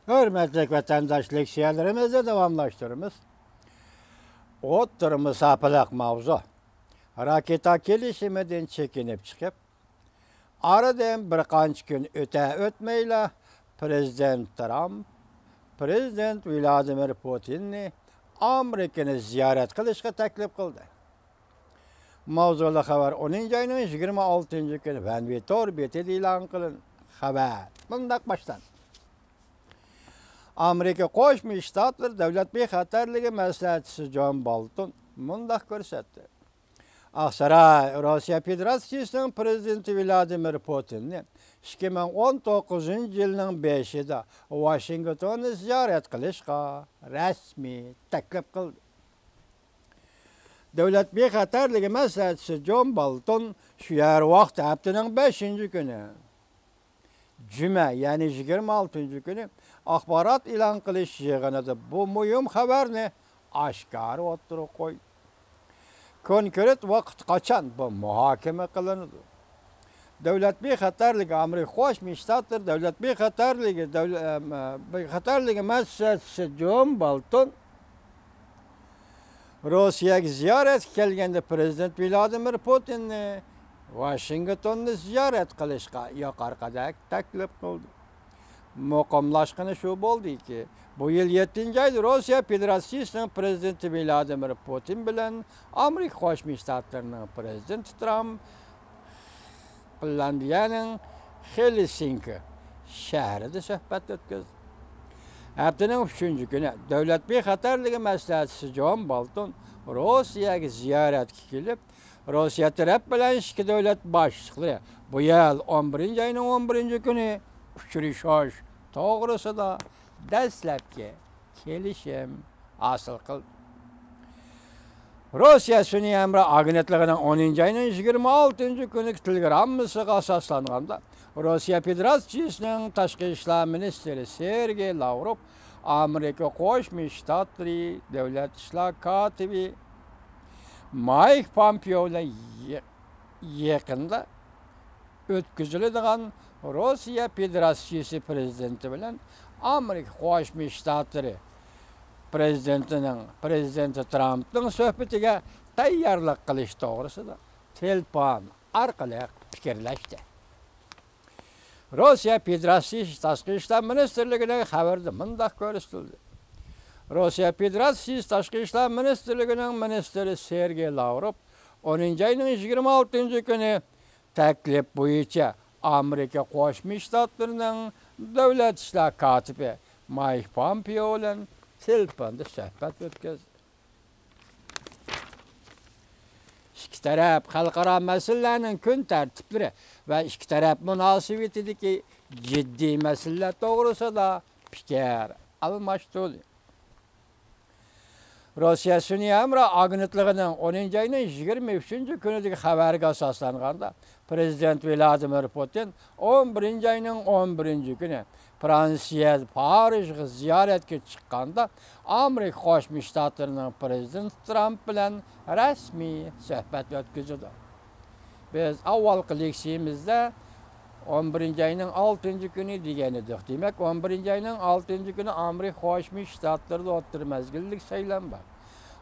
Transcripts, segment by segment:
Hürmetlik vatandaşlık siyerlerimizi devamlaştırımız. Oturumuz hapılak mavzu. Raketa gelişimiden çekinip çıkıp, aradan bir kaç gün ötmeyle Prezident Trump, Prezident Vladimir Putin'i Amerika'nı ziyaret kılışka teklif kıldı. Mavzulu haber 10. ayının 26. günü ben bir torbiyeti ilan kılın. Haber. Bundak baştan. Amerika Qo'shma Shtatlar davlat bexatarligi maslahatchisi John Bolton mundaq ko'rsatdi. Aqsaray Rossiya Federatsiyasining prezidenti Vladimir Putinni 2019-yilning 5-ida Washingtonni ziyorat qilishga rasmiy taklif qildi. Davlat bexatarligi maslahatchisi John Bolton shu yer vaqt haftaning 5-kuni Cuma, yani 26. günü axborot e'lon qilish yig'inida bu muhim xabarni oshkor o'tirib qo'ydi. Konkret vaqt qachon bu muhokama qilinadi? Davlat bexatarligi Amerika Qo'shma Shtatlar davlat bexatarligi maslahatchisi John Bolton Rossiyaga ziyorat kelganda prezident Vladimir Putinni Washingtonni ziyorat qilishga yuqoridagi taklif qildi. Muqimlashqani shu bo'ldiki, bu yil 7-oyda Rossiya Federatsiyasining prezidenti Vladimir Putin bilan Amerika Qo'shma Shtatlarining prezidenti Trump Finlandiyaning Helsinki shahrida suhbat o'tkazdi. Haftaning 3-kuni davlat bexatarligi maslahatchisi John Bolton Rossiyaga ziyoratga kelib, Rossiya taraf bilan ikki davlat boshliqlari bu yil 11-oyning 11-kuni uchrashish to'g'risida dastlabki kelishim hosil qildi. Rossiya sun'iy amri agentligining 10-oyning 26-kuni telegrammasiga asoslanganda Rossiya Federatsiyasining tashqi ishlar ministri Sergey Lavrov Amerika Qo'shma Shtatlari davlat ishlar kotibi Mike Pompeo bilan yaqinda o'tkaziladigan Rossiya Federatsiyasi prezidenti bilan Amerika Qo'shma Shtatlari prezidenti Trumpning suhbatiga tayyorlik qilish to'g'risida telefon orqali fikrlashdi. Rossiya Federatsiyasi tashqi ishlar ministrligining xabarida mundaq ko'rsatildi. Rossiya Federatsiyasi tashqi ishlar ministrligining ministri Sergey Lavrov 10-oyning 26-kuni taklif bo'yicha Amerika Qo'shma Shtatlarining davlat ishlar kotibi Mike Pompeo bilan telefonda suhbat o'tkazdi. Ikki taraf xalqaro masalalarning kun tartiblari va ikki taraf munosabatidagi jiddiy masalalar to'g'risida fikr almashtirdi. Rossiya sun'iy amri agentligining 10-oyning 23-kunidagi xabariga asoslanganda prezident Vladimir Putin 11-oyning 11-kuni Fransiya Parijga ziyoratga chiqqanda Amerika Qo'shma Shtatlarining prezidenti Trump bilan rasmiy suhbat o'tkazdi. Biz avvalgi leksiyamizda 11-oyning 6-kuni degan edik. Demak, 11-oyning 6-kuni Amerika Qo'shma Shtatlarida o'tirmazgillik saylan bor.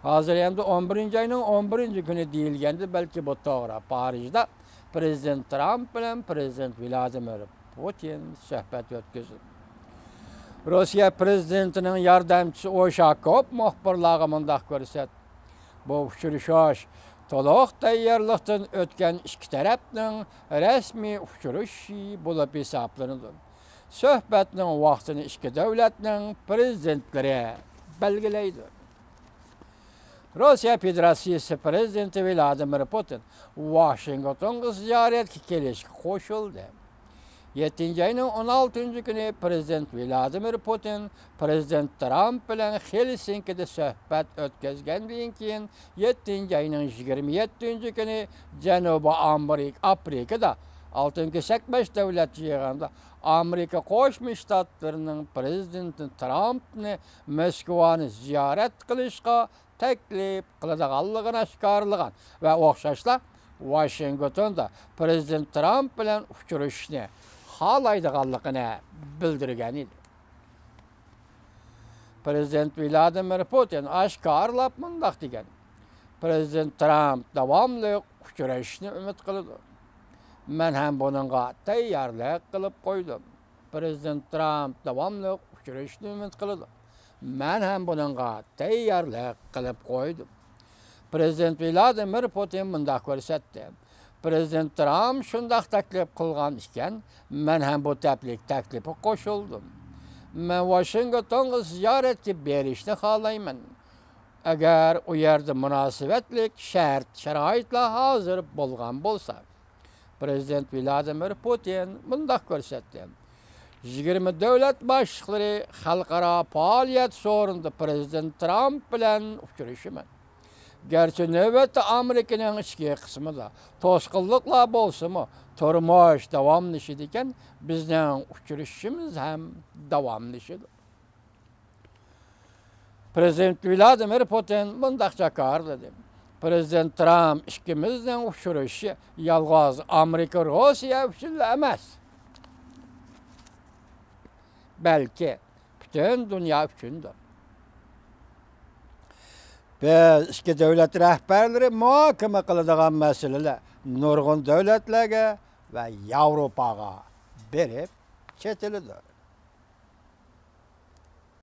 Hozir endi 11-oyning 11-kuni deyilganda balki bu to'g'ri. Parijda prezident Trump bilan prezident Vladimir Putin suhbat o'tkazdi. Rossiya prezidentining yordamchisi O'shakov muxbirlarga mundaq ko'rsatdi. Bu uchrashuv to'liq tayyorlikdan o'tgan ikki tarafning rasmiy uchrashuvi bo'lib hisoblanadi. Suhbatning vaqtini ikki davlatning prezidentlari belgilaydi. Rossiya Federatsiyasi prezidenti Vladimir Putin Washingtonga ziyoratga kelishga qo'shildi. 7-oyning 16-kuni prezident Vladimir Putin prezident Trump bilan Helsinkida suhbat o'tkazgandan keyin 7-oyning 27-kuni Janubiy Afrikada Oltin-Keshakbash davlat yig'inida Amerika Qo'shma Shtatlarining prezidenti Trumpni Moskvani ziyorat qilishga taklif qiladiganligini oshkorlagan va o'xshashla Washingtonda prezident Trump bilan uchrashishni xohlaydiganligini bildirgan edi. Prezident Vladimir Putin oshkorlab mundaq degan. Prezident Trump davomli uchrashishni umid qiladi. Men ham buningga tayyorlik qilib qo'ydim. Prezident Trump davomli uchrashishni umid qiladi. Men ham buningga tayyorlik qilib qo'ydim. Prezident Vladimir Putin mundaq ko'rsatdi. Prezident Trump shundaq taklif qilgan ekan, men ham bu taklifga qo'shildim. Men Washingtonga ziyoratga berishni xohlayman. Agar u yerda munosabatlik shart-sharoitlar hozir bo'lgan bo'lsa. Prezident Vladimir Putin mundaq ko'rsatdi. 20 davlat boshliqlari xalqaro faoliyat so'rinda Prezident Trump bilan uchrashaman. Gerçi növbette Amerika'nın ichki qismida to'sqinliklar bo'lsa-mu, turmush davomlashidikan, bizning uchrashishimiz ham davomlashadi. Prezident Vladimir Putin bundaq javob berdi. Prezident Trump ikkimizning uchrashishi yolg'iz Amerika Rossiya uchun emas. Balki butun dunyo uchundir. Biz ikki davlat rahbarlari muhokama qiladigan masalalar nurg'un davlatlarga va Yevropaga berib ketilidir.